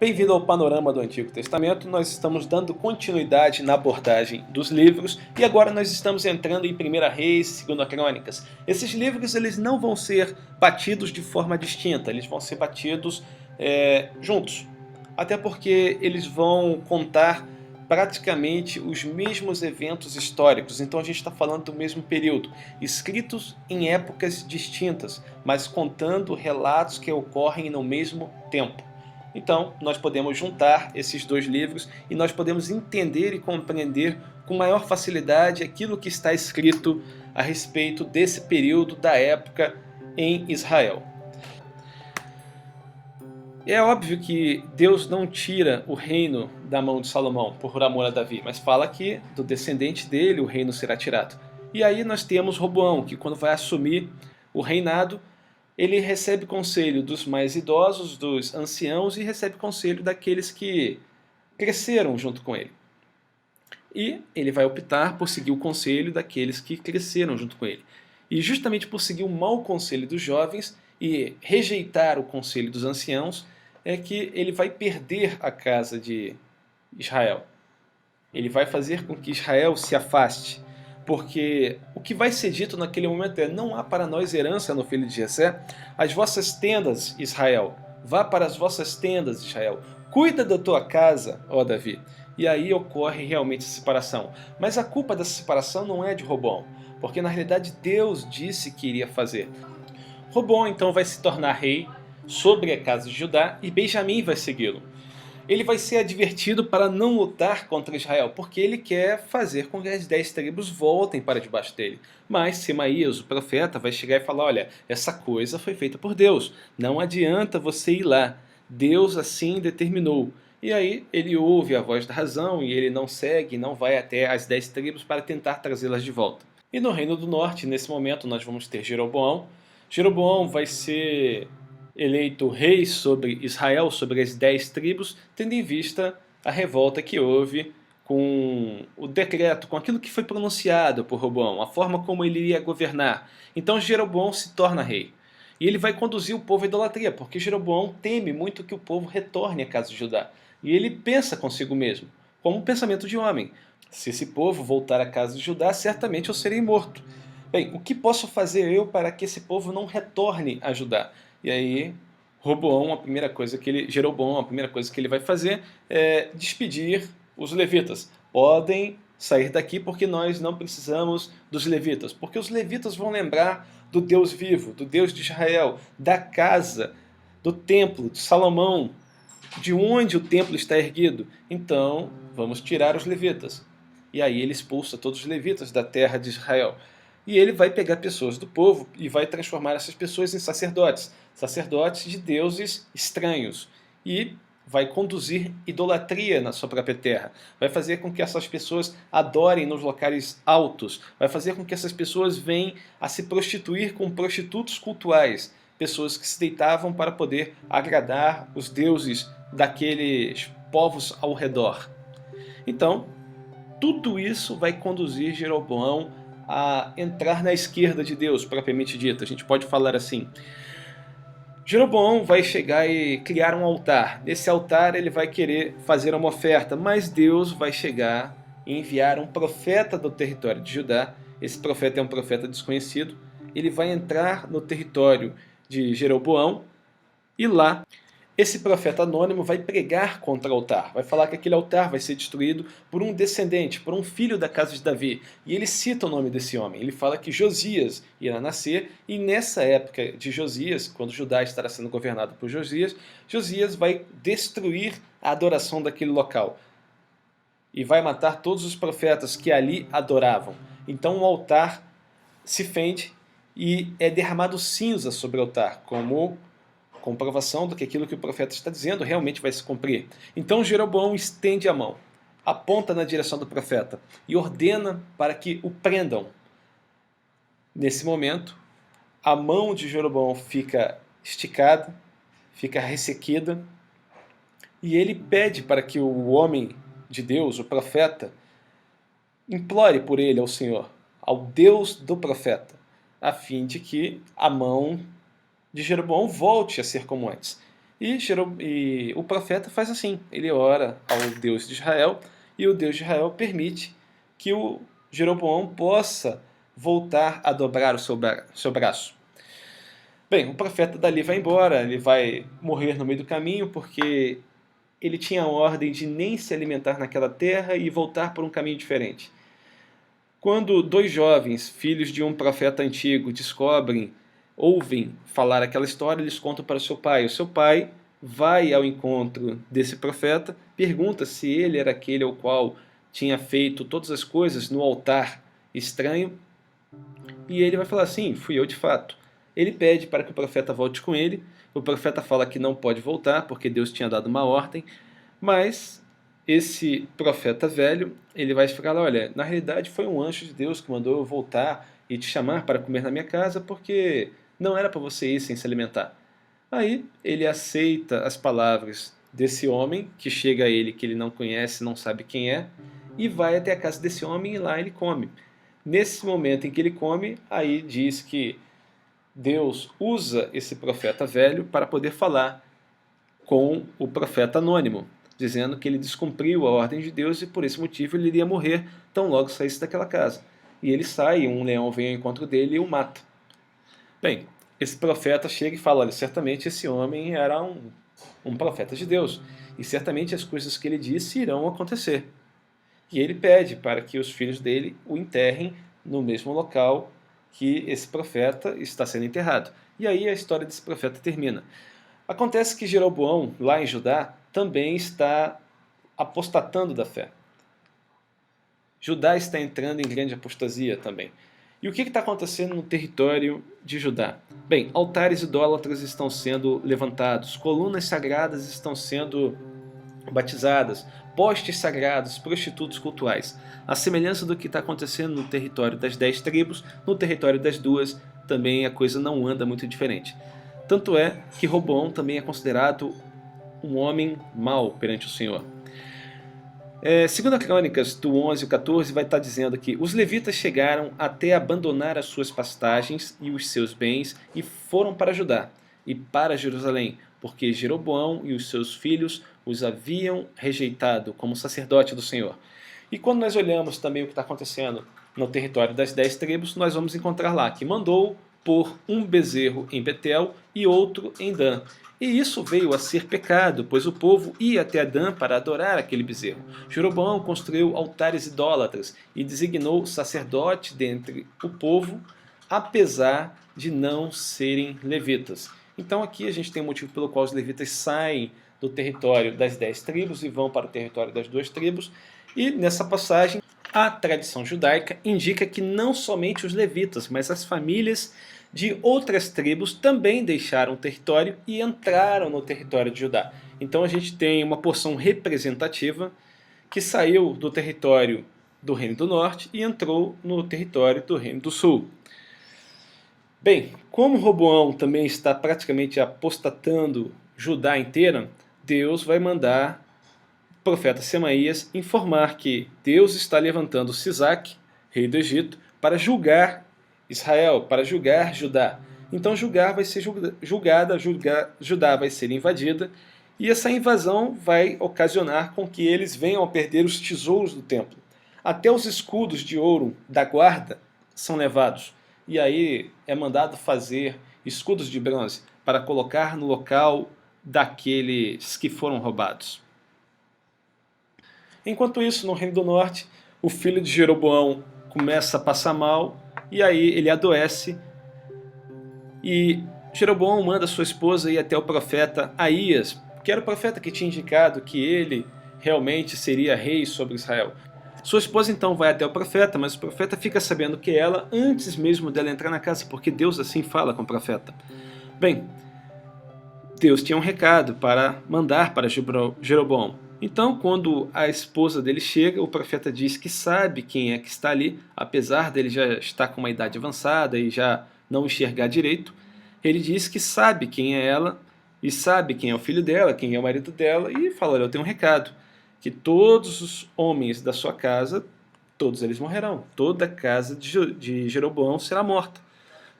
Bem-vindo ao Panorama do Antigo Testamento. Nós estamos dando continuidade na abordagem dos livros e agora nós estamos entrando em 1 Reis e 2 Crônicas. Esses livros eles não vão ser batidos de forma distinta, eles vão ser batidos juntos. Até porque eles vão contar praticamente os mesmos eventos históricos, então a gente está falando do mesmo período, escritos em épocas distintas, mas contando relatos que ocorrem no mesmo tempo. Então, nós podemos juntar esses dois livros e nós podemos entender e compreender com maior facilidade aquilo que está escrito a respeito desse período da época em Israel. É óbvio que Deus não tira o reino da mão de Salomão por amor a Davi, mas fala que do descendente dele o reino será tirado. E aí nós temos Roboão, que quando vai assumir o reinado, ele recebe conselho dos mais idosos, dos anciãos, e recebe conselho daqueles que cresceram junto com ele. E ele vai optar por seguir o conselho daqueles que cresceram junto com ele. E justamente por seguir o mau conselho dos jovens e rejeitar o conselho dos anciãos, é que ele vai perder a casa de Israel. Ele vai fazer com que Israel se afaste. Porque o que vai ser dito naquele momento é: não há para nós herança no filho de Jessé. As vossas tendas, Israel, vá para as vossas tendas, Israel. Cuida da tua casa, ó Davi. E aí ocorre realmente a separação. Mas a culpa dessa separação não é de Roboão, porque na realidade Deus disse que iria fazer. Roboão então vai se tornar rei sobre a casa de Judá e Benjamim vai segui-lo. Ele vai ser advertido para não lutar contra Israel, porque ele quer fazer com que as 10 tribos voltem para debaixo dele. Mas Semaías, o profeta, vai chegar e falar: olha, essa coisa foi feita por Deus, não adianta você ir lá, Deus assim determinou. E aí ele ouve a voz da razão e ele não segue, não vai até as 10 tribos para tentar trazê-las de volta. E no Reino do Norte, nesse momento, nós vamos ter Jeroboão. Jeroboão vai ser eleito rei sobre Israel, sobre as 10 tribos, tendo em vista a revolta que houve com o decreto, com aquilo que foi pronunciado por Roboão, a forma como ele iria governar. Então Jeroboão se torna rei. E ele vai conduzir o povo à idolatria, porque Jeroboão teme muito que o povo retorne à casa de Judá. E ele pensa consigo mesmo, como um pensamento de homem: se esse povo voltar à casa de Judá, certamente eu serei morto. Bem, o que posso fazer eu para que esse povo não retorne a Judá? E aí, Jeroboão, a primeira coisa que ele vai fazer é despedir os levitas. Podem sair daqui porque nós não precisamos dos levitas. Porque os levitas vão lembrar do Deus vivo, do Deus de Israel, da casa, do templo de Salomão, de onde o templo está erguido. Então, vamos tirar os levitas. E aí ele expulsa todos os levitas da terra de Israel. E ele vai pegar pessoas do povo e vai transformar essas pessoas em sacerdotes, sacerdotes de deuses estranhos. E vai conduzir idolatria na sua própria terra. Vai fazer com que essas pessoas adorem nos locais altos. Vai fazer com que essas pessoas venham a se prostituir com prostitutos cultuais. Pessoas que se deitavam para poder agradar os deuses daqueles povos ao redor. Então, tudo isso vai conduzir Jeroboão a entrar na esquerda de Deus, propriamente dito. A gente pode falar assim. Jeroboão vai chegar e criar um altar. Nesse altar ele vai querer fazer uma oferta, mas Deus vai chegar e enviar um profeta do território de Judá. Esse profeta é um profeta desconhecido. Ele vai entrar no território de Jeroboão e lá esse profeta anônimo vai pregar contra o altar, vai falar que aquele altar vai ser destruído por um descendente, por um filho da casa de Davi. E ele cita o nome desse homem, ele fala que Josias irá nascer, e nessa época de Josias, quando Judá estará sendo governado por Josias, Josias vai destruir a adoração daquele local. E vai matar todos os profetas que ali adoravam. Então o altar se fende e é derramado cinza sobre o altar, como comprovação do que aquilo que o profeta está dizendo realmente vai se cumprir. Então Jeroboão estende a mão, aponta na direção do profeta e ordena para que o prendam. Nesse momento, a mão de Jeroboão fica esticada, fica ressequida, e ele pede para que o homem de Deus, o profeta, implore por ele ao Senhor, ao Deus do profeta, a fim de que a mão de Jeroboão volte a ser como antes. E o profeta faz assim, ele ora ao Deus de Israel, e o Deus de Israel permite que o Jeroboão possa voltar a dobrar o seu braço. Bem, o profeta dali vai embora, ele vai morrer no meio do caminho, porque ele tinha a ordem de nem se alimentar naquela terra e voltar por um caminho diferente. Quando dois jovens, filhos de um profeta antigo, ouvem falar aquela história, eles contam para o seu pai. O seu pai vai ao encontro desse profeta, pergunta se ele era aquele ao qual tinha feito todas as coisas no altar estranho, e ele vai falar, sim, fui eu de fato. Ele pede para que o profeta volte com ele, o profeta fala que não pode voltar, porque Deus tinha dado uma ordem, mas esse profeta velho, ele vai explicar, olha, na realidade foi um anjo de Deus que mandou eu voltar e te chamar para comer na minha casa, porque não era para você ir sem se alimentar. Aí ele aceita as palavras desse homem, que chega a ele, que ele não conhece, não sabe quem é, e vai até a casa desse homem e lá ele come. Nesse momento em que ele come, aí diz que Deus usa esse profeta velho para poder falar com o profeta anônimo, dizendo que ele descumpriu a ordem de Deus e por esse motivo ele iria morrer tão logo saísse daquela casa. E ele sai, um leão vem ao encontro dele e o mata. Bem, esse profeta chega e fala, olha, certamente esse homem era um profeta de Deus, e certamente as coisas que ele disse irão acontecer. E ele pede para que os filhos dele o enterrem no mesmo local que esse profeta está sendo enterrado. E aí a história desse profeta termina. Acontece que Jeroboão, lá em Judá, também está apostatando da fé. Judá está entrando em grande apostasia também. E o que está acontecendo no território de Judá? Bem, altares idólatras estão sendo levantados, colunas sagradas estão sendo batizadas, postes sagrados, prostitutos cultuais. A semelhança do que está acontecendo no território das 10 tribos, no território das duas também a coisa não anda muito diferente. Tanto é que Roboão também é considerado um homem mau perante o Senhor. Segundo a Crônicas do 11 e 14 vai estar dizendo que os levitas chegaram até abandonar as suas pastagens e os seus bens e foram para Judá e para Jerusalém, porque Jeroboão e os seus filhos os haviam rejeitado como sacerdote do Senhor. E quando nós olhamos também o que está acontecendo no território das 10 tribos, nós vamos encontrar lá que mandou pôr um bezerro em Betel e outro em Dan. E isso veio a ser pecado, pois o povo ia até Dan para adorar aquele bezerro. Jeroboão construiu altares idólatras e designou sacerdote dentre o povo, apesar de não serem levitas. Então aqui a gente tem um motivo pelo qual os levitas saem do território das 10 tribos e vão para o território das 2 tribos. E nessa passagem, a tradição judaica indica que não somente os levitas, mas as famílias de outras tribos também deixaram o território e entraram no território de Judá. Então a gente tem uma porção representativa que saiu do território do Reino do Norte e entrou no território do Reino do Sul. Bem, como Roboão também está praticamente apostatando Judá inteira, Deus vai mandar o profeta Semaías informar que Deus está levantando Sisaque, rei do Egito, para julgar Israel, para julgar Judá. Então Judá vai ser Judá vai ser invadida, e essa invasão vai ocasionar com que eles venham a perder os tesouros do templo. Até os escudos de ouro da guarda são levados. E aí é mandado fazer escudos de bronze para colocar no local daqueles que foram roubados. Enquanto isso, no Reino do Norte, o filho de Jeroboão começa a passar mal, e aí ele adoece, e Jeroboão manda sua esposa ir até o profeta Aías, que era o profeta que tinha indicado que ele realmente seria rei sobre Israel. Sua esposa então vai até o profeta, mas o profeta fica sabendo que ela, antes mesmo dela entrar na casa, porque Deus assim fala com o profeta. Bem, Deus tinha um recado para mandar para Jeroboão. Então, quando a esposa dele chega, o profeta diz que sabe quem é que está ali, apesar dele já estar com uma idade avançada e já não enxergar direito. Ele diz que sabe quem é ela e sabe quem é o filho dela, quem é o marido dela, e fala, olha, eu tenho um recado, que todos os homens da sua casa, todos eles morrerão, toda a casa de Jeroboão será morta,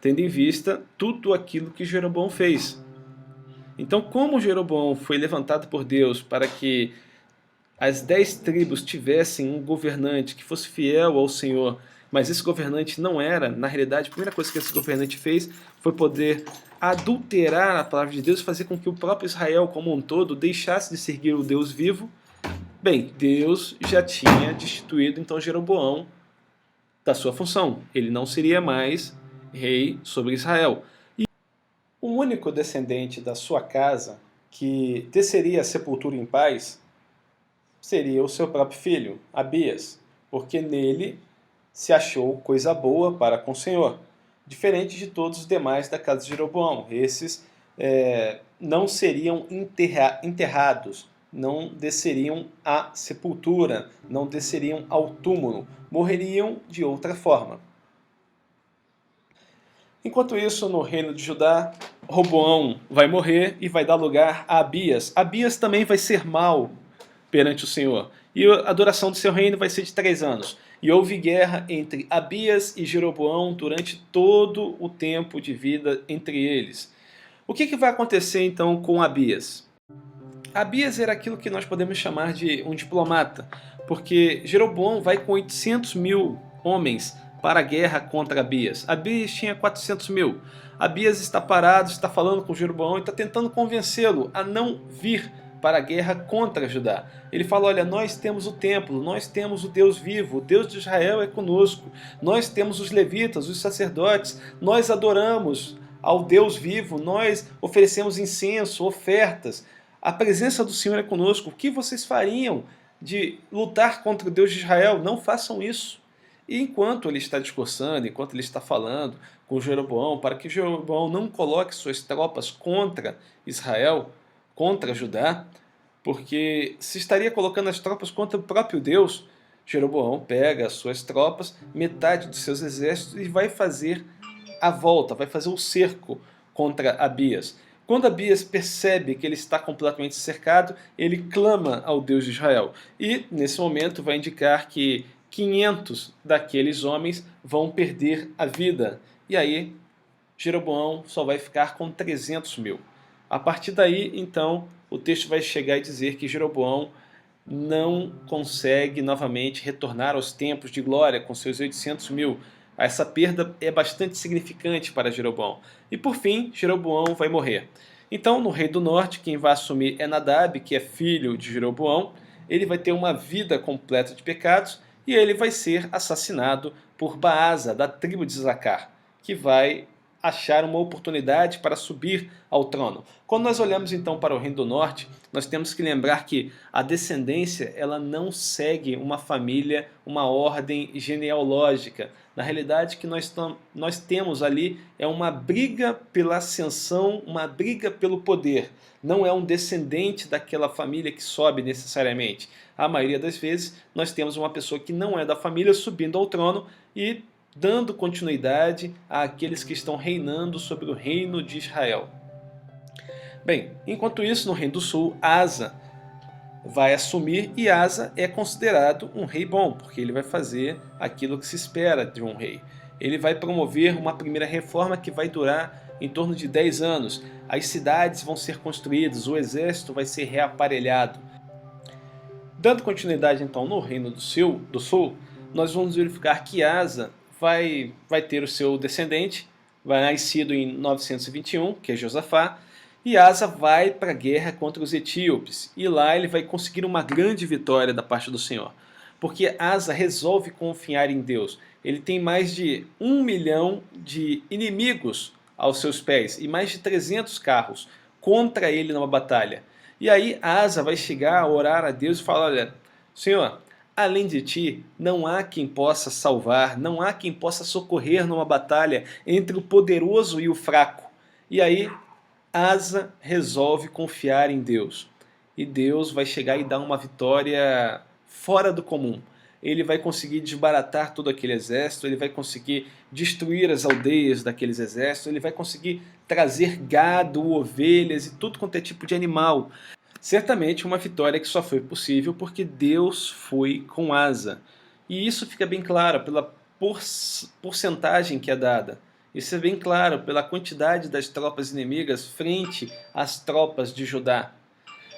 tendo em vista tudo aquilo que Jeroboão fez. Então, como Jeroboão foi levantado por Deus para que as 10 tribos tivessem um governante que fosse fiel ao Senhor, mas esse governante não era, na realidade, a primeira coisa que esse governante fez foi poder adulterar a palavra de Deus, fazer com que o próprio Israel como um todo deixasse de seguir o Deus vivo. Bem, Deus já tinha destituído então Jeroboão da sua função. Ele não seria mais rei sobre Israel. E o único descendente da sua casa que desceria a sepultura em paz seria o seu próprio filho, Abias, porque nele se achou coisa boa para com o Senhor, diferente de todos os demais da casa de Jeroboão. Esses não seriam enterrados, não desceriam à sepultura, não desceriam ao túmulo, morreriam de outra forma. Enquanto isso, no reino de Judá, Roboão vai morrer e vai dar lugar a Abias. Abias também vai ser mau perante o Senhor. E a duração do seu reino vai ser de 3 anos. E houve guerra entre Abias e Jeroboão durante todo o tempo de vida entre eles. O que vai acontecer então com Abias? Abias era aquilo que nós podemos chamar de um diplomata, porque Jeroboão vai com 800 mil homens para a guerra contra Abias. Abias tinha 400 mil. Abias está parado, está falando com Jeroboão e está tentando convencê-lo a não vir para a guerra contra Judá. Ele fala, olha, nós temos o templo, nós temos o Deus vivo, o Deus de Israel é conosco, nós temos os levitas, os sacerdotes, nós adoramos ao Deus vivo, nós oferecemos incenso, ofertas, a presença do Senhor é conosco, o que vocês fariam de lutar contra o Deus de Israel? Não façam isso. E enquanto ele está discursando, enquanto ele está falando com Jeroboão, para que Jeroboão não coloque suas tropas contra Israel, contra Judá, porque se estaria colocando as tropas contra o próprio Deus, Jeroboão pega as suas tropas, metade dos seus exércitos e vai fazer a volta, vai fazer o cerco contra Abias. Quando Abias percebe que ele está completamente cercado, ele clama ao Deus de Israel. E, nesse momento, vai indicar que 500 daqueles homens vão perder a vida. E aí, Jeroboão só vai ficar com 300 mil. A partir daí, então, o texto vai chegar e dizer que Jeroboão não consegue novamente retornar aos tempos de glória com seus 800 mil. Essa perda é bastante significante para Jeroboão. E por fim, Jeroboão vai morrer. Então, no rei do norte, quem vai assumir é Nadab, que é filho de Jeroboão. Ele vai ter uma vida completa de pecados e ele vai ser assassinado por Baasa, da tribo de Zacar, que vai achar uma oportunidade para subir ao trono. Quando nós olhamos então para o reino do norte, nós temos que lembrar que a descendência ela não segue uma família, uma ordem genealógica. Na realidade, o que nós temos ali é uma briga pela ascensão, uma briga pelo poder. Não é um descendente daquela família que sobe necessariamente. A maioria das vezes, nós temos uma pessoa que não é da família subindo ao trono e dando continuidade àqueles que estão reinando sobre o reino de Israel. Bem, enquanto isso, no reino do sul, Asa vai assumir e Asa é considerado um rei bom, porque ele vai fazer aquilo que se espera de um rei. Ele vai promover uma primeira reforma que vai durar em torno de 10 anos. As cidades vão ser construídas, o exército vai ser reaparelhado. Dando continuidade então no reino do sul, nós vamos verificar que Asa vai ter o seu descendente, vai nascido em 921, que é Josafá, e Asa vai para a guerra contra os etíopes, e lá ele vai conseguir uma grande vitória da parte do Senhor, porque Asa resolve confiar em Deus. Ele tem mais de 1 milhão de inimigos aos seus pés, e mais de 300 carros contra ele numa batalha. E aí Asa vai chegar a orar a Deus e falar, olha, Senhor, além de ti, não há quem possa salvar, não há quem possa socorrer numa batalha entre o poderoso e o fraco. E aí, Asa resolve confiar em Deus. E Deus vai chegar e dar uma vitória fora do comum. Ele vai conseguir desbaratar todo aquele exército, ele vai conseguir destruir as aldeias daqueles exércitos, ele vai conseguir trazer gado, ovelhas e tudo quanto é tipo de animal. Certamente uma vitória que só foi possível porque Deus foi com Asa. E isso fica bem claro pela porcentagem que é dada. Isso é bem claro pela quantidade das tropas inimigas frente às tropas de Judá.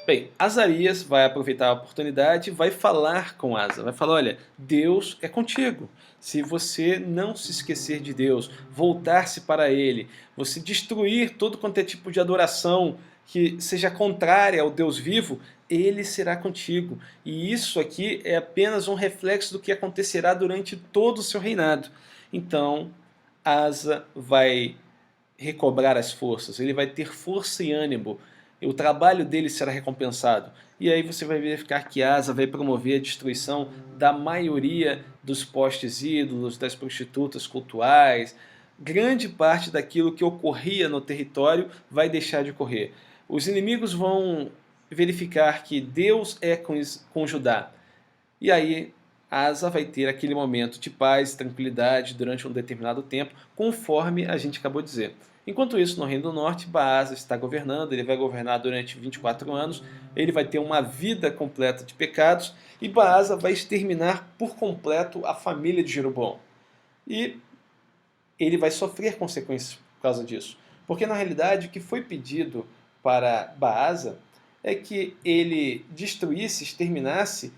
Bem, Azarias vai aproveitar a oportunidade e vai falar com Asa. Vai falar, olha, Deus é contigo. Se você não se esquecer de Deus, voltar-se para Ele, você destruir todo quanto é tipo de adoração que seja contrária ao Deus vivo, Ele será contigo. E isso aqui é apenas um reflexo do que acontecerá durante todo o seu reinado. Então, Asa vai recobrar as forças, ele vai ter força e ânimo, e o trabalho dele será recompensado. E aí você vai verificar que Asa vai promover a destruição da maioria dos postes ídolos, das prostitutas cultuais. Grande parte daquilo que ocorria no território vai deixar de ocorrer. Os inimigos vão verificar que Deus é com Judá. E aí Asa vai ter aquele momento de paz e tranquilidade durante um determinado tempo, conforme a gente acabou de dizer. Enquanto isso, no Reino do Norte, Baasa está governando, ele vai governar durante 24 anos, ele vai ter uma vida completa de pecados, e Baasa vai exterminar por completo a família de Jeroboão. E ele vai sofrer consequências por causa disso. Porque, na realidade, o que foi pedido para Baasa é que ele destruísse, exterminasse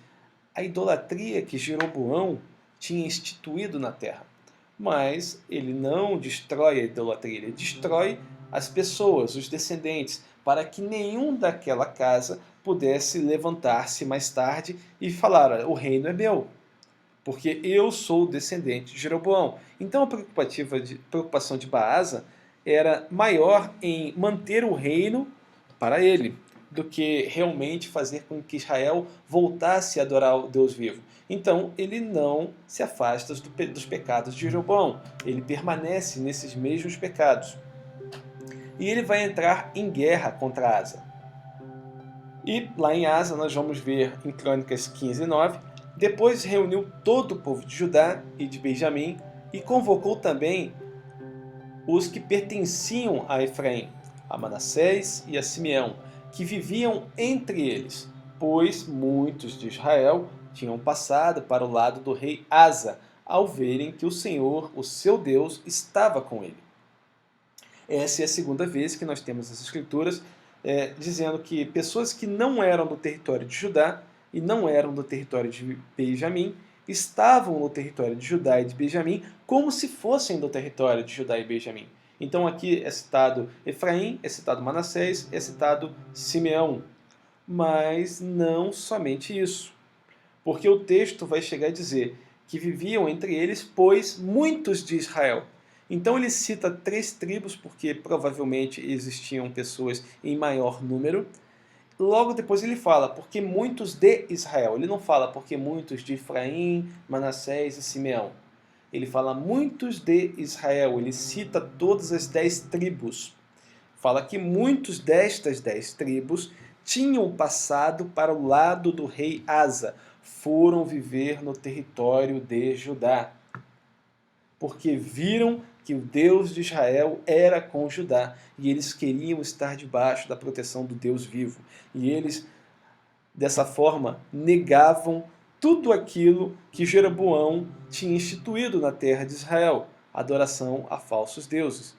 a idolatria que Jeroboão tinha instituído na terra. Mas ele não destrói a idolatria, ele destrói as pessoas, os descendentes, para que nenhum daquela casa pudesse levantar-se mais tarde e falar, o reino é meu, porque eu sou o descendente de Jeroboão. Então a preocupação de Baasa era maior em manter o reino para ele, do que realmente fazer com que Israel voltasse a adorar o Deus vivo. Então ele não se afasta dos pecados de Jeroboão, ele permanece nesses mesmos pecados. E ele vai entrar em guerra contra Asa. E lá em Asa nós vamos ver em Crônicas 15:9, depois reuniu todo o povo de Judá e de Benjamim e convocou também os que pertenciam a Efraim, a Manassés e a Simeão, que viviam entre eles, pois muitos de Israel tinham passado para o lado do rei Asa, ao verem que o Senhor, o seu Deus, estava com ele. Essa é a segunda vez que nós temos as escrituras dizendo que pessoas que não eram do território de Judá e não eram do território de Benjamim estavam no território de Judá e de Benjamim como se fossem do território de Judá e Benjamim. Então aqui é citado Efraim, é citado Manassés, é citado Simeão. Mas não somente isso. Porque o texto vai chegar a dizer que viviam entre eles, pois, muitos de Israel. Então ele cita 3 tribos, porque provavelmente existiam pessoas em maior número. Logo depois ele fala, porque muitos de Israel. Ele não fala porque muitos de Efraim, Manassés e Simeão. Ele fala muitos de Israel. Ele cita todas as 10 tribos. Fala que muitos destas 10 tribos tinham passado para o lado do rei Asa. Foram viver no território de Judá. Porque viram que o Deus de Israel era com Judá e eles queriam estar debaixo da proteção do Deus vivo. E eles, dessa forma, negavam tudo aquilo que Jeroboão tinha instituído na terra de Israel, adoração a falsos deuses.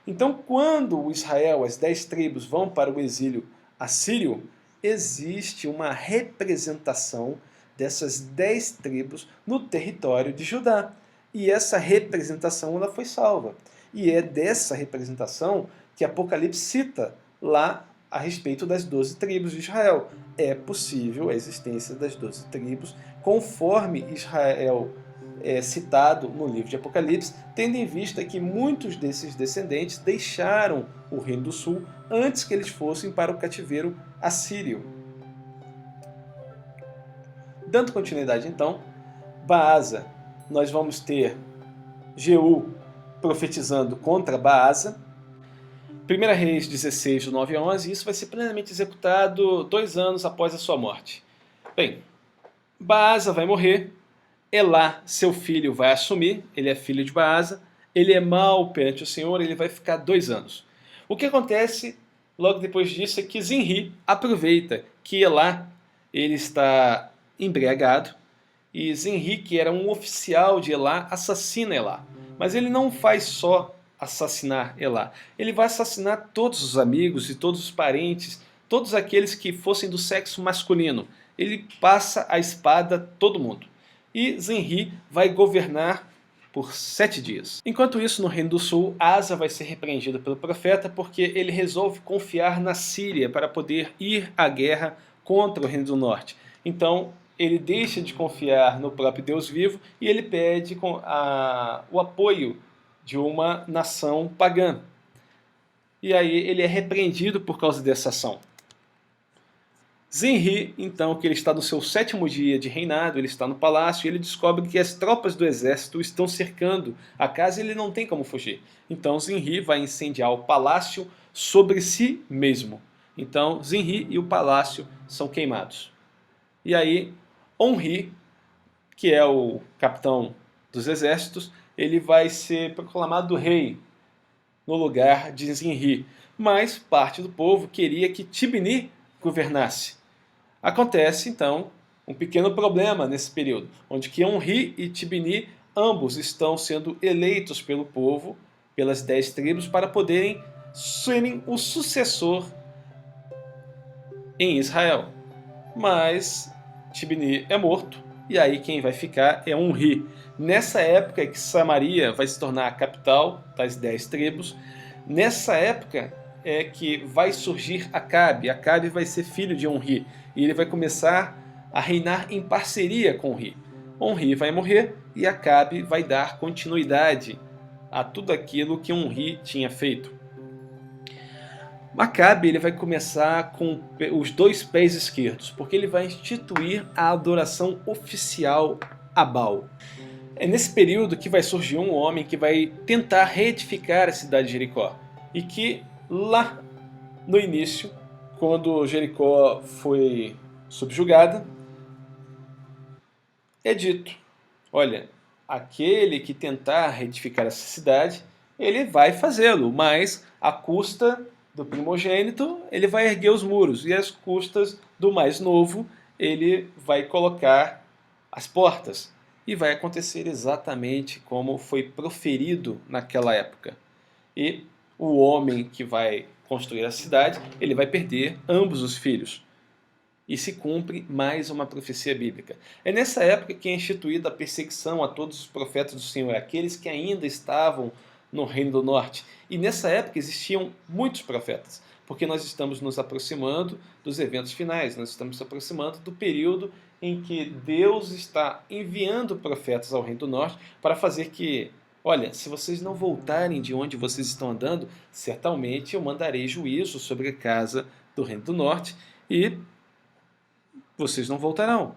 Então, quando o Israel, as 10 tribos, vão para o exílio assírio, existe uma representação dessas 10 tribos no território de Judá. E essa representação ela foi salva. E é dessa representação que Apocalipse cita lá a respeito das 12 tribos de Israel. É possível a existência das 12 tribos, conforme Israel é citado no livro de Apocalipse, tendo em vista que muitos desses descendentes deixaram o Reino do Sul antes que eles fossem para o cativeiro assírio. Dando continuidade então, Baasa, nós vamos ter Jeú profetizando contra Baasa. 1 Reis 16, do 9 a 11, isso vai ser plenamente executado 2 anos após a sua morte. Bem, Baasa vai morrer, Elá, seu filho, vai assumir, ele é filho de Baasa, ele é mau perante o Senhor, ele vai ficar 2 anos. O que acontece logo depois disso é que Zinri aproveita que Elá ele está embriagado, e Zinri, que era um oficial de Elá, assassina Elá. Mas ele não faz só assassinar Elá? Ele vai assassinar todos os amigos e todos os parentes, todos aqueles que fossem do sexo masculino. Ele passa a espada a todo mundo. E Zenri vai governar por 7 dias. Enquanto isso, no Reino do Sul, Asa vai ser repreendido pelo profeta porque ele resolve confiar na Síria para poder ir à guerra contra o Reino do Norte. Então, ele deixa de confiar no próprio Deus vivo e ele pede o apoio de uma nação pagã. E aí ele é repreendido por causa dessa ação. Zenri, então, que ele está no seu 7º dia de reinado, ele está no palácio e ele descobre que as tropas do exército estão cercando a casa e ele não tem como fugir. Então Zenri vai incendiar o palácio sobre si mesmo. Então Zenri e o palácio são queimados. E aí Onri, que é o capitão dos exércitos, ele vai ser proclamado rei no lugar de Zenri. Mas parte do povo queria que Tibni governasse. Acontece, então, um pequeno problema nesse período, onde que Onri e Tibni ambos estão sendo eleitos pelo povo, pelas 10 tribos, para poderem serem o sucessor em Israel. Mas Tibni é morto, e aí quem vai ficar é Onri. Nessa época é que Samaria vai se tornar a capital das 10 tribos. Nessa época é que vai surgir Acabe. Acabe vai ser filho de Onri e ele vai começar a reinar em parceria com Onri. Onri vai morrer e Acabe vai dar continuidade a tudo aquilo que Onri tinha feito. Acabe ele vai começar com os 2 pés esquerdos, porque ele vai instituir a adoração oficial a Baal. É nesse período que vai surgir um homem que vai tentar reedificar a cidade de Jericó e que lá no início, quando Jericó foi subjugada, é dito, olha, aquele que tentar reedificar essa cidade, ele vai fazê-lo, mas à custa do primogênito, ele vai erguer os muros, e às custas do mais novo, ele vai colocar as portas. E vai acontecer exatamente como foi proferido naquela época. E o homem que vai construir a cidade, ele vai perder ambos os filhos. E se cumpre mais uma profecia bíblica. É nessa época que é instituída a perseguição a todos os profetas do Senhor, aqueles que ainda estavam no Reino do Norte. E nessa época existiam muitos profetas, porque nós estamos nos aproximando dos eventos finais, nós estamos nos aproximando do período em que Deus está enviando profetas ao Reino do Norte para fazer que, olha, se vocês não voltarem de onde vocês estão andando, certamente eu mandarei juízo sobre a casa do Reino do Norte e vocês não voltarão.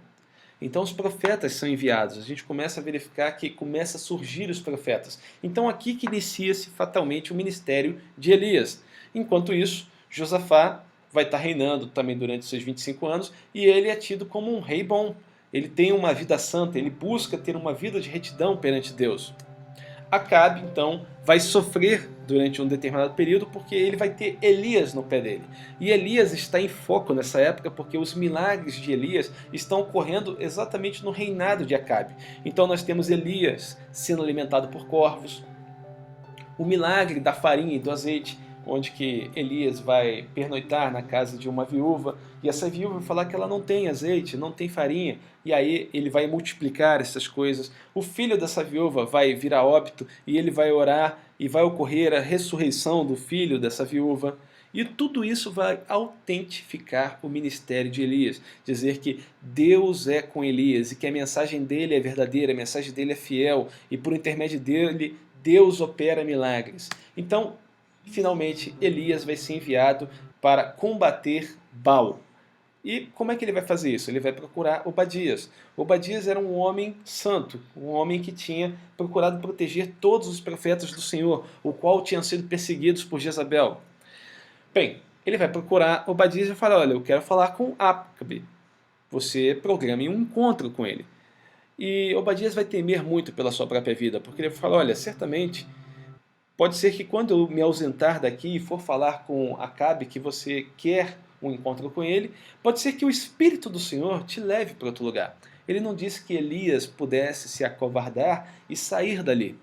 Então os profetas são enviados, a gente começa a verificar que começa a surgir os profetas. Então aqui que inicia-se fatalmente o ministério de Elias. Enquanto isso, Josafá vai estar reinando também durante seus 25 anos e ele é tido como um rei bom. Ele tem uma vida santa, ele busca ter uma vida de retidão perante Deus. Acabe, então, vai sofrer durante um determinado período porque ele vai ter Elias no pé dele. E Elias está em foco nessa época porque os milagres de Elias estão ocorrendo exatamente no reinado de Acabe. Então nós temos Elias sendo alimentado por corvos, o milagre da farinha e do azeite, onde que Elias vai pernoitar na casa de uma viúva, e essa viúva vai falar que ela não tem azeite, não tem farinha, e aí ele vai multiplicar essas coisas. O filho dessa viúva vai vir a óbito, e ele vai orar, e vai ocorrer a ressurreição do filho dessa viúva. E tudo isso vai autentificar o ministério de Elias, dizer que Deus é com Elias, e que a mensagem dele é verdadeira, a mensagem dele é fiel, e por intermédio dele, Deus opera milagres. Então, finalmente, Elias vai ser enviado para combater Baal. E como é que ele vai fazer isso? Ele vai procurar Obadias. Obadias era um homem santo, um homem que tinha procurado proteger todos os profetas do Senhor, o qual tinham sido perseguidos por Jezabel. Bem, ele vai procurar Obadias e vai falar, olha, eu quero falar com Acabe. Você programe um encontro com ele. E Obadias vai temer muito pela sua própria vida, porque ele vai falar, olha, certamente pode ser que quando eu me ausentar daqui e for falar com Acabe que você quer um encontro com ele, pode ser que o Espírito do Senhor te leve para outro lugar. Ele não disse que Elias pudesse se acovardar e sair dali.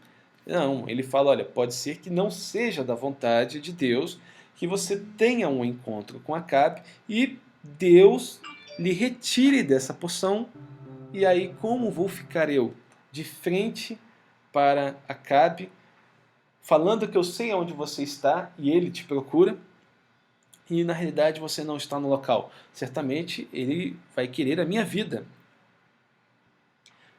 Não, ele fala, olha, pode ser que não seja da vontade de Deus que você tenha um encontro com Acabe e Deus lhe retire dessa porção. E aí, como vou ficar eu de frente para Acabe, falando que eu sei aonde você está e ele te procura, e na realidade você não está no local? Certamente ele vai querer a minha vida.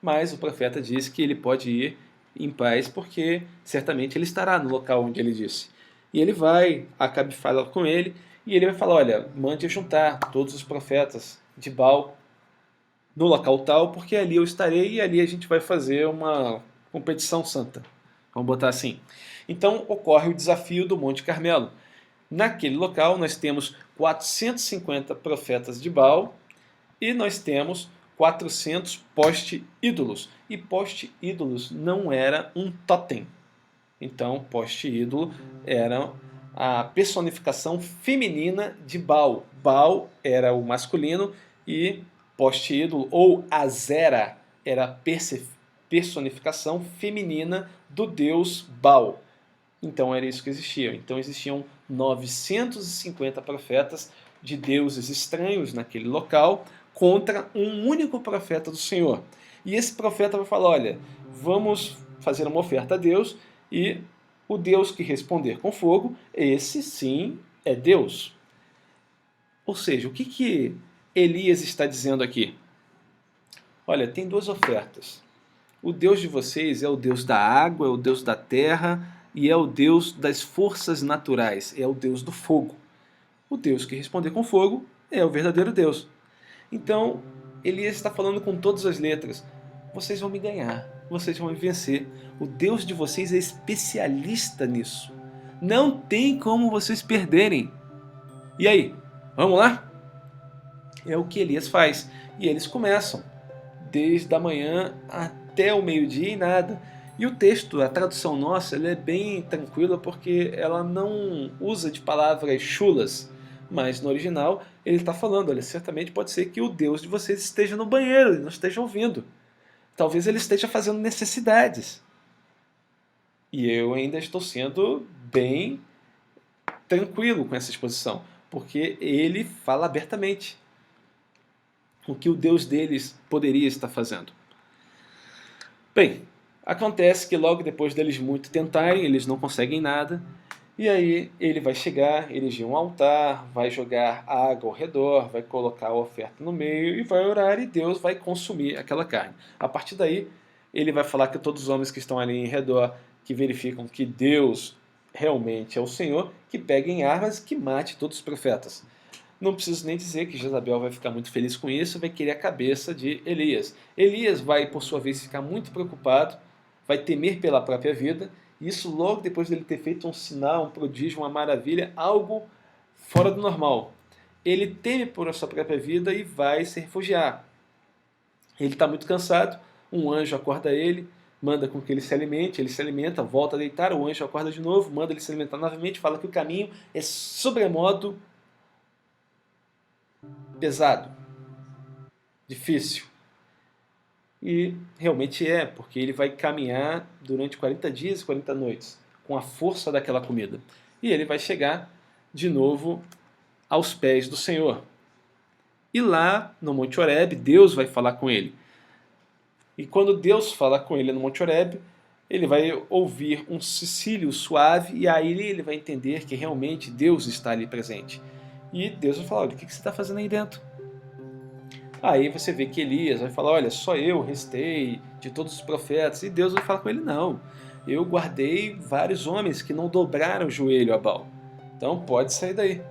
Mas o profeta diz que ele pode ir em paz, porque certamente ele estará no local onde ele disse. E ele vai, Acabe fala com ele, e ele vai falar, olha, mande juntar todos os profetas de Baal no local tal, porque ali eu estarei e ali a gente vai fazer uma competição santa. Vamos botar assim. Então ocorre o desafio do Monte Carmelo. Naquele local nós temos 450 profetas de Baal e nós temos 400 poste-ídolos. E poste-ídolos não era um totem. Então, poste-ídolo era a personificação feminina de Baal. Baal era o masculino e poste-ídolo, ou Azera, era a personificação feminina do deus Baal. Então era isso que existia. Então existiam 950 profetas de deuses estranhos naquele local contra um único profeta do Senhor. E esse profeta vai falar, olha, vamos fazer uma oferta a Deus e o Deus que responder com fogo, esse sim é Deus. Ou seja, o que Elias está dizendo aqui? Olha, tem duas ofertas. O Deus de vocês é o Deus da água, é o Deus da terra e é o Deus das forças naturais, é o Deus do fogo. O Deus que responder com fogo é o verdadeiro Deus. Então, Elias está falando com todas as letras. Vocês vão me ganhar, vocês vão me vencer. O Deus de vocês é especialista nisso. Não tem como vocês perderem. E aí, vamos lá? É o que Elias faz. E eles começam, desde a manhã até o meio-dia e nada. E o texto, a tradução nossa, ela é bem tranquila porque ela não usa de palavras chulas. Mas no original ele está falando, olha, certamente pode ser que o Deus de vocês esteja no banheiro e não esteja ouvindo. Talvez ele esteja fazendo necessidades. E eu ainda estou sendo bem tranquilo com essa exposição, porque ele fala abertamente o que o Deus deles poderia estar fazendo. Bem, acontece que logo depois deles muito tentarem, eles não conseguem nada, e aí ele vai chegar, erigir um altar, vai jogar água ao redor, vai colocar a oferta no meio e vai orar, e Deus vai consumir aquela carne. A partir daí, ele vai falar que todos os homens que estão ali em redor, que verificam que Deus realmente é o Senhor, que peguem armas e que mate todos os profetas. Não preciso nem dizer que Jezabel vai ficar muito feliz com isso, vai querer a cabeça de Elias. Elias vai, por sua vez, ficar muito preocupado, vai temer pela própria vida, e isso logo depois dele ter feito um sinal, um prodígio, uma maravilha, algo fora do normal. Ele teme por sua própria vida e vai se refugiar. Ele está muito cansado, um anjo acorda ele, manda com que ele se alimenta, volta a deitar, o anjo acorda de novo, manda ele se alimentar novamente, fala que o caminho é sobremodo pesado, difícil. E realmente é, porque ele vai caminhar durante 40 dias e 40 noites, com a força daquela comida. E ele vai chegar de novo aos pés do Senhor. E lá no Monte Horebe, Deus vai falar com ele. E quando Deus fala com ele no Monte Horebe, ele vai ouvir um cílio suave, e aí ele vai entender que realmente Deus está ali presente. E Deus vai falar, olha, o que você está fazendo aí dentro? Aí você vê que Elias vai falar, olha, só eu restei de todos os profetas. E Deus vai falar com ele, não, eu guardei vários homens que não dobraram o joelho a Baal. Então pode sair daí.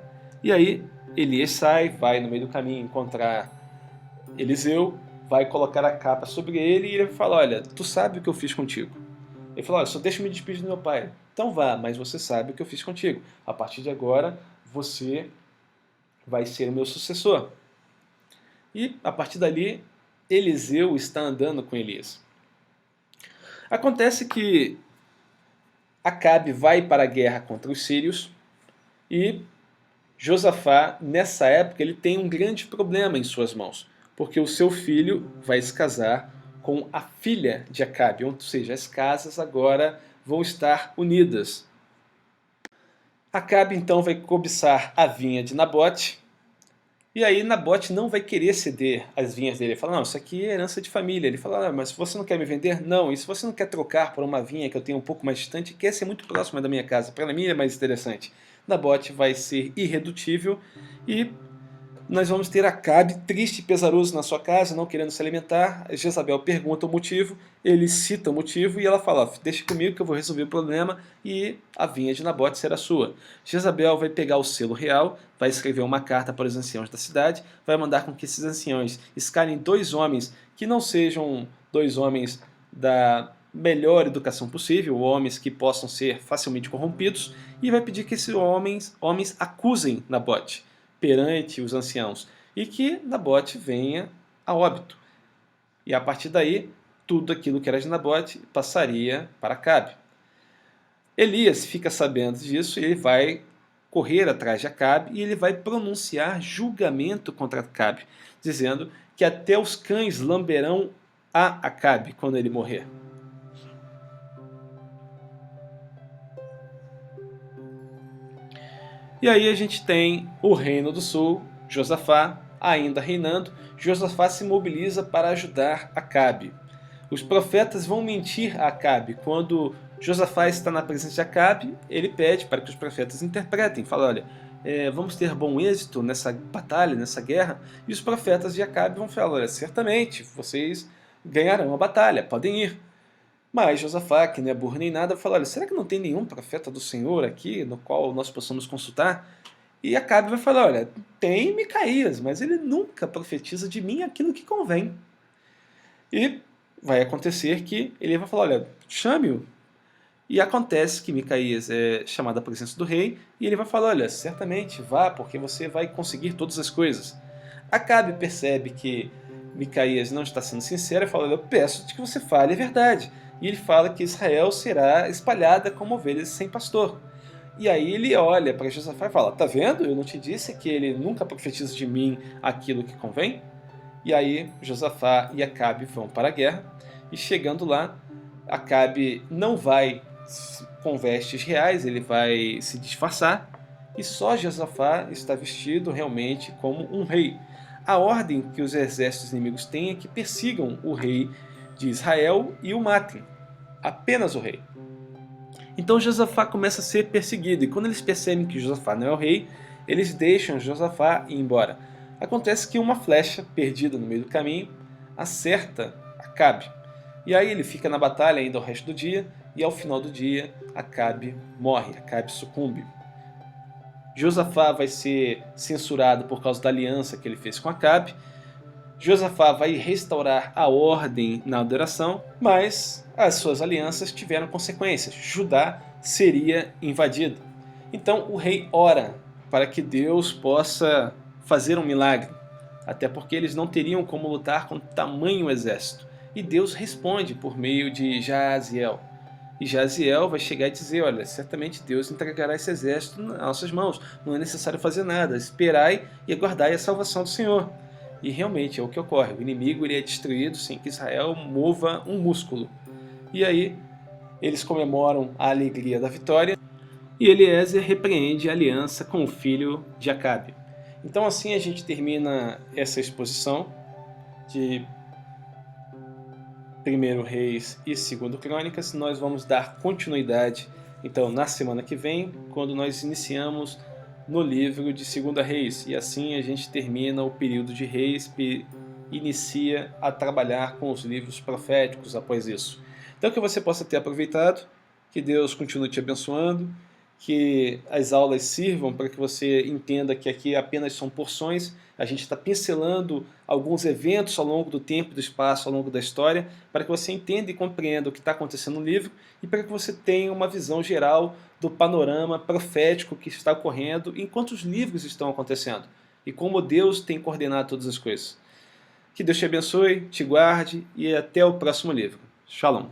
E aí Elias sai, vai no meio do caminho encontrar Eliseu, vai colocar a capa sobre ele e ele vai falar, olha, tu sabe o que eu fiz contigo. Ele fala, olha, só deixa eu me despedir do meu pai. Então vá, mas você sabe o que eu fiz contigo. A partir de agora, você vai ser o meu sucessor. E, a partir dali, Eliseu está andando com Elias. Acontece que Acabe vai para a guerra contra os sírios e Josafá, nessa época, ele tem um grande problema em suas mãos, porque o seu filho vai se casar com a filha de Acabe, ou seja, as casas agora vão estar unidas. Acabe então vai cobiçar a vinha de Nabote, e aí Nabote não vai querer ceder as vinhas dele. Ele fala, não, isso aqui é herança de família. Ele fala, mas se você não quer me vender, não. E se você não quer trocar por uma vinha que eu tenho um pouco mais distante, quer ser muito próxima da minha casa, para mim é mais interessante. Nabote vai ser irredutível e nós vamos ter Acabe triste e pesaroso na sua casa, não querendo se alimentar. Jezabel pergunta o motivo, ele cita o motivo e ela fala, deixa comigo que eu vou resolver o problema e a vinha de Nabote será sua. Jezabel vai pegar o selo real, vai escrever uma carta para os anciãos da cidade, vai mandar com que esses anciãos escalhem 2 homens que não sejam 2 homens da melhor educação possível, homens que possam ser facilmente corrompidos, e vai pedir que esses homens acusem Nabote perante os anciãos, e que Nabote venha a óbito. E a partir daí, tudo aquilo que era de Nabote passaria para Acabe. Elias fica sabendo disso e ele vai correr atrás de Acabe e ele vai pronunciar julgamento contra Acabe, dizendo que até os cães lamberão a Acabe quando ele morrer. E aí a gente tem o Reino do Sul, Josafá, ainda reinando. Josafá se mobiliza para ajudar Acabe. Os profetas vão mentir a Acabe. Quando Josafá está na presença de Acabe, ele pede para que os profetas interpretem. Fala, olha, vamos ter bom êxito nessa batalha, nessa guerra. E os profetas de Acabe vão falar, olha, certamente, vocês ganharão a batalha, podem ir. Mas Josafá, que não é burro nem nada, fala, olha, será que não tem nenhum profeta do Senhor aqui no qual nós possamos consultar? E Acabe vai falar, olha, tem Micaías, mas ele nunca profetiza de mim aquilo que convém. E vai acontecer que ele vai falar, olha, chame-o. E acontece que Micaías é chamado à presença do rei, e ele vai falar, olha, certamente vá, porque você vai conseguir todas as coisas. Acabe percebe que Micaías não está sendo sincero e fala, olha, eu peço que você fale a verdade. E ele fala que Israel será espalhada como ovelhas sem pastor. E aí ele olha para Josafá e fala, tá vendo? Eu não te disse que ele nunca profetiza de mim aquilo que convém? E aí Josafá e Acabe vão para a guerra, e chegando lá, Acabe não vai com vestes reais, ele vai se disfarçar, e só Josafá está vestido realmente como um rei. A ordem que os exércitos inimigos têm é que persigam o rei de Israel e o matem. Apenas o rei. Então Josafá começa a ser perseguido, e quando eles percebem que Josafá não é o rei, eles deixam Josafá ir embora. Acontece que uma flecha perdida no meio do caminho acerta Acabe. E aí ele fica na batalha ainda o resto do dia, e ao final do dia Acabe morre, Acabe sucumbe. Josafá vai ser censurado por causa da aliança que ele fez com Acabe. Josafá vai restaurar a ordem na adoração, mas as suas alianças tiveram consequências. Judá seria invadido. Então o rei ora para que Deus possa fazer um milagre, até porque eles não teriam como lutar com tamanho exército. E Deus responde por meio de Jaaziel. E Jaaziel vai chegar e dizer, olha, certamente Deus entregará esse exército nas nossas mãos, não é necessário fazer nada, esperai e aguardai a salvação do Senhor. E realmente é o que ocorre, o inimigo ele é destruído sem que Israel mova um músculo. E aí eles comemoram a alegria da vitória, e Eliezer repreende a aliança com o filho de Acabe. Então assim a gente termina essa exposição de 1º Reis e 2º Crônicas. Nós vamos dar continuidade então na semana que vem, quando nós iniciamos no livro de 2ª Reis, e assim a gente termina o período de Reis e inicia a trabalhar com os livros proféticos após isso. Então que você possa ter aproveitado, que Deus continue te abençoando, que as aulas sirvam para que você entenda que aqui apenas são porções, a gente está pincelando alguns eventos ao longo do tempo e do espaço, ao longo da história, para que você entenda e compreenda o que está acontecendo no livro e para que você tenha uma visão geral do panorama profético que está ocorrendo enquanto os livros estão acontecendo e como Deus tem coordenado todas as coisas. Que Deus te abençoe, te guarde e até o próximo livro. Shalom.